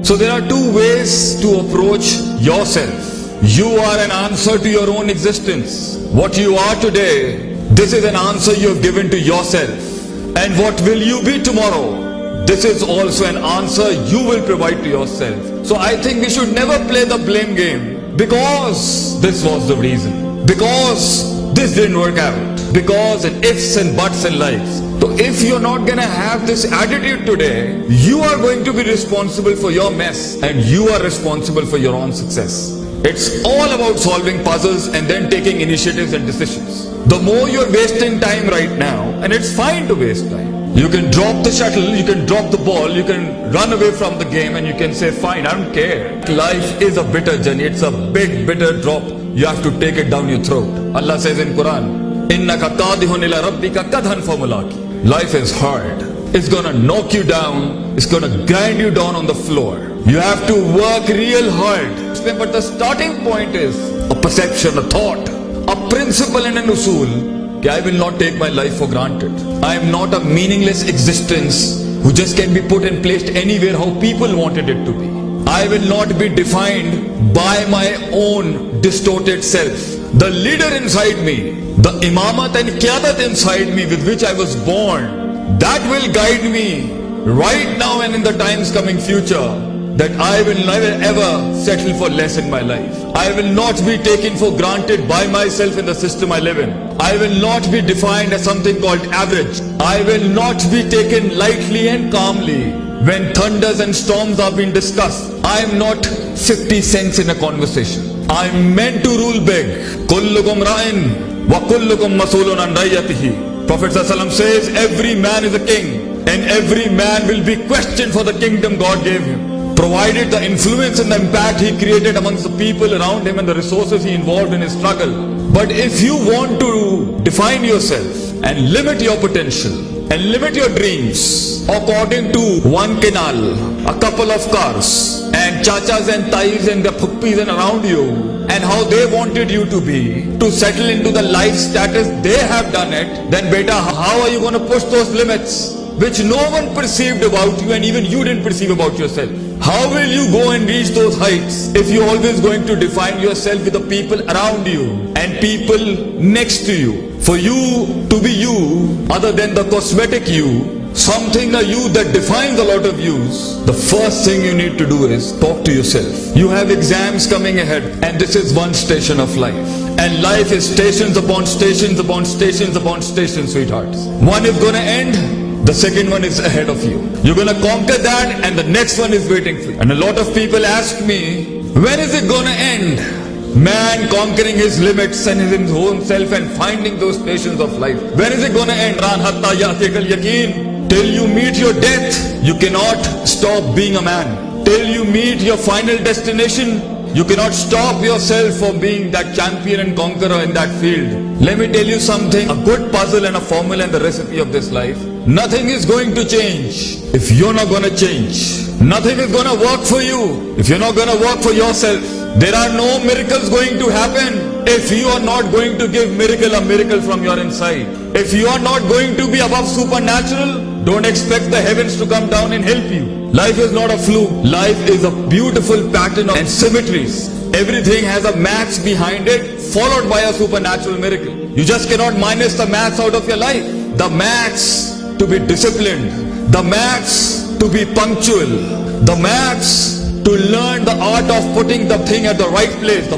So there are two ways to approach yourself. You are an answer to your own existence. What you are today, this is an answer you have given to yourself. And what will you be tomorrow? This is also an answer you will provide to yourself. So I think we should never play the blame game. Because this was the reason. Because this didn't work out. Because and ifs and buts in life. So if you're not gonna have this attitude today, you are going to be responsible for your mess. And you are responsible for your own success. It's all about solving puzzles and then taking initiatives and decisions. The more you're wasting time right now, and it's fine to waste time. You can drop the shuttle, you can drop the ball, you can run away from the game and you can say, fine, I don't care. Life is a bitter journey, it's a big bitter drop. You have to take it down your throat. Allah says in Quran, إِنَّكَ قَادِهُنْ إِلَىٰ رَبِّكَ قَدْهًا فَمُلَاقِي. Life is hard. It's gonna knock you down, it's gonna grind you down on the floor. You have to work real hard. But the starting point is a perception, a thought, a principle and an usul. I will not take my life for granted. I am not a meaningless existence who just can be put and placed anywhere how people wanted it to be. I will not be defined by my own distorted self. The leader inside me, the imamat and qiyadat inside me with which I was born, that will guide me right now and in the times coming future. That I will never ever settle for less in my life. I will not be taken for granted by myself in the system I live in. I will not be defined as something called average. I will not be taken lightly and calmly when thunders and storms are being discussed. I am not 50 cents in a conversation. I am meant to rule big. Kullukum ra'in wa kullukum masulun an ra'iyatihi. Prophet ﷺ says every man is a king and every man will be questioned for the kingdom God gave him. Provided the influence and the impact he created amongst the people around him and the resources he involved in his struggle. But if you want to define yourself and limit your potential and limit your dreams according to one canal, a couple of cars and chachas and tais and the phuppis and around you and how they wanted you to be, to settle into the life status they have done it, then beta, how are you going to push those limits which no one perceived about you and even you didn't perceive about yourself? How will you go and reach those heights if you're always going to define yourself with the people around you and people next to you? For you to be you, other than the cosmetic you, something a you that defines a lot of yous, the first thing you need to do is talk to yourself. You have exams coming ahead and this is one station of life. And life is stations upon stations upon stations upon stations, sweethearts. One is gonna end. The second one is ahead of you. You're gonna conquer that and the next one is waiting for you. And a lot of people ask me, when is it gonna end? Man conquering his limits and his own self and finding those stations of life. When is it gonna end? Till you meet your death, you cannot stop being a man. Till you meet your final destination, you cannot stop yourself from being that champion and conqueror in that field. Let me tell you something, a good puzzle and a formula and the recipe of this life. Nothing is going to change if you're not going to change. Nothing is going to work for you if you're not going to work for yourself. There are no miracles going to happen if you are not going to give a miracle from your inside. If you are not going to be above supernatural, don't expect the heavens to come down and help you. Life is not a fluke. Life is a beautiful pattern and symmetries. Everything has a maths behind it, followed by a supernatural miracle. You just cannot minus the maths out of your life. The maths to be disciplined, the maths to be punctual, the maths to learn the art of putting the thing at the right place, the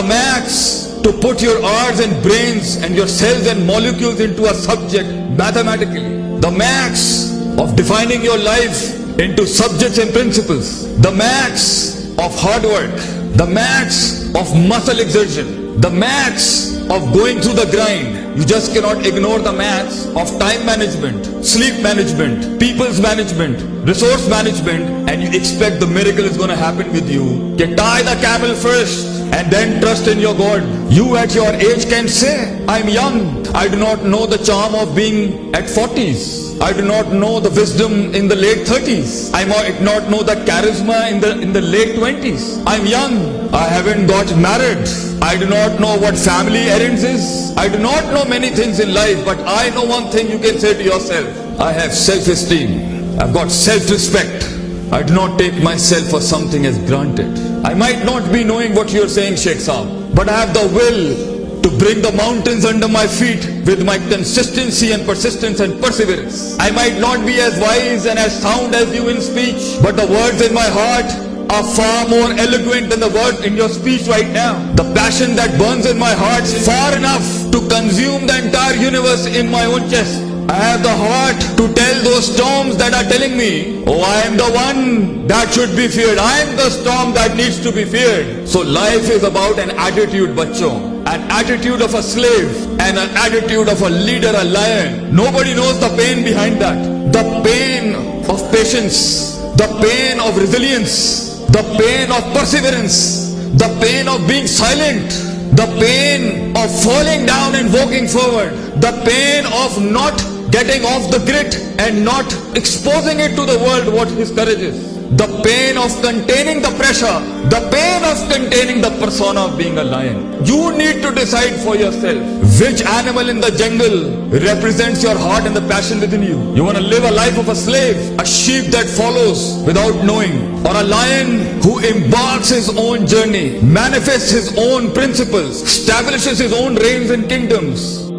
maths to put your arts and brains and your cells and molecules into a subject mathematically, the maths of defining your life into subjects and principles, the maths of hard work, the maths of muscle exertion, the maths of going through the grind. You just cannot ignore the maths of time management, sleep management, people's management, resource management, and you expect the miracle is going to happen with you. Tie the camel first and then trust in your God. You at your age can say, I'm young. I do not know the charm of being at 40s. I do not know the wisdom in the late 30s. I might not know the charisma in the late 20s. I'm young. I haven't got married. I do not know what family errands is. I do not know many things in life, but I know one thing you can say to yourself. I have self-esteem. I've got self-respect. I do not take myself for something as granted. I might not be knowing what you're saying, Sheikh Saab, but I have the will to bring the mountains under my feet with my consistency and persistence and perseverance. I might not be as wise and as sound as you in speech, but the words in my heart are far more eloquent than the words in your speech right now. The passion that burns in my heart is far enough to consume the entire universe in my own chest. I have the heart to tell those storms that are telling me, oh, I am the one that should be feared. I am the storm that needs to be feared. So life is about an attitude, bachcho. An attitude of a slave and an attitude of a leader, a lion. Nobody knows the pain behind that. The pain of patience, the pain of resilience, the pain of perseverance, the pain of being silent, the pain of falling down and walking forward, the pain of not getting off the grid and not exposing it to the world what his courage is, the pain of containing the pressure, the pain of containing the persona of being a lion. You need to decide for yourself which animal in the jungle represents your heart and the passion within you. You want to live a life of a slave, a sheep that follows without knowing, or a lion who embarks his own journey, manifests his own principles, establishes his own reigns and kingdoms.